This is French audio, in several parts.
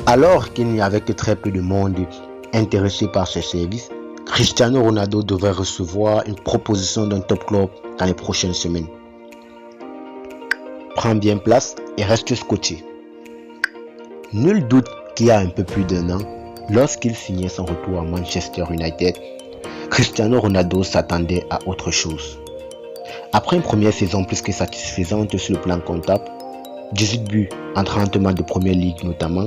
Alors qu'il n'y avait que très peu de monde intéressé par ses services, Cristiano Ronaldo devrait recevoir une proposition d'un top club dans les prochaines semaines. Prends bien place et reste scotché. Nul doute qu'il y a un peu plus d'un an, lorsqu'il signait son retour à Manchester United, Cristiano Ronaldo s'attendait à autre chose. Après une première saison plus que satisfaisante sur le plan comptable, 18 buts en 30 matchs de Première Ligue notamment,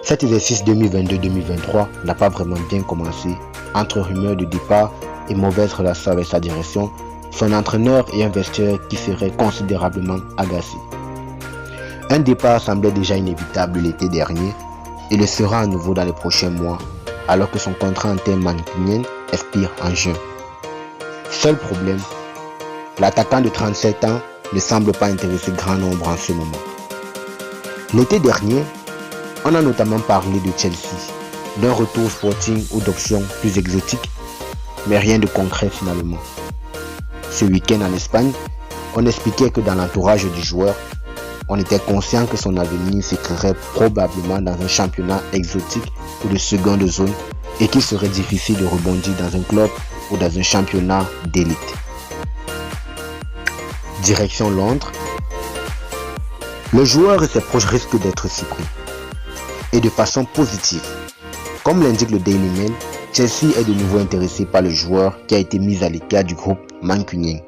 cet exercice 2022-2023 n'a pas vraiment bien commencé. Entre rumeurs de départ et mauvaises relations avec sa direction, son entraîneur et un vestiaire qui seraient considérablement agacés. Un départ semblait déjà inévitable l'été dernier et le sera à nouveau dans les prochains mois, alors que son contrat en termes mancunien expire en juin. Seul problème, l'attaquant de 37 ans ne semble pas intéresser grand nombre en ce moment. L'été dernier, on a notamment parlé de Chelsea, d'un retour Sporting ou d'options plus exotiques, mais rien de concret finalement. Ce week-end en Espagne, on expliquait que dans l'entourage du joueur, on était conscient que son avenir s'écrirait probablement dans un championnat exotique ou de seconde zone et qu'il serait difficile de rebondir dans un club ou dans un championnat d'élite. Direction Londres, le joueur et ses proches risquent d'être surpris. Et de façon positive. Comme l'indique le Daily Mail, Chelsea est de nouveau intéressé par le joueur qui a été mis à l'écart du groupe mancunien.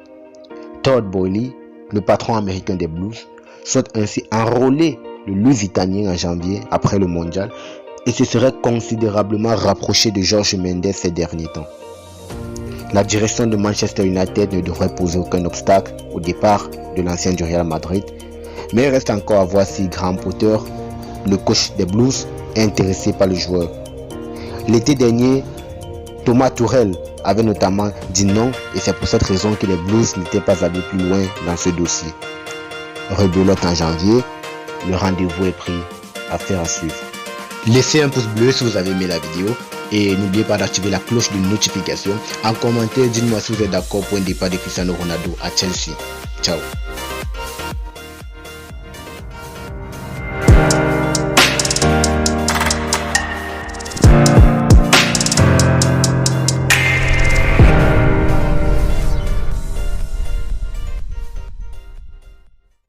Todd Boehly, le patron américain des Blues, souhaite ainsi enrôler le Lusitanien en janvier après le mondial et se serait considérablement rapproché de Jorge Mendes ces derniers temps. La direction de Manchester United ne devrait poser aucun obstacle au départ de l'ancien du Real Madrid, mais il reste encore à voir si Graham Potter, le coach des Blues, est intéressé par le joueur. L'été dernier, Thomas Tuchel avait notamment dit non et c'est pour cette raison que les Blues n'étaient pas allés plus loin dans ce dossier. Rebelote en janvier, le rendez-vous est pris, affaire à suivre. Laissez un pouce bleu si vous avez aimé la vidéo et n'oubliez pas d'activer la cloche de notification. En commentaire, dites-moi si vous êtes d'accord pour un départ de Cristiano Ronaldo à Chelsea. Ciao.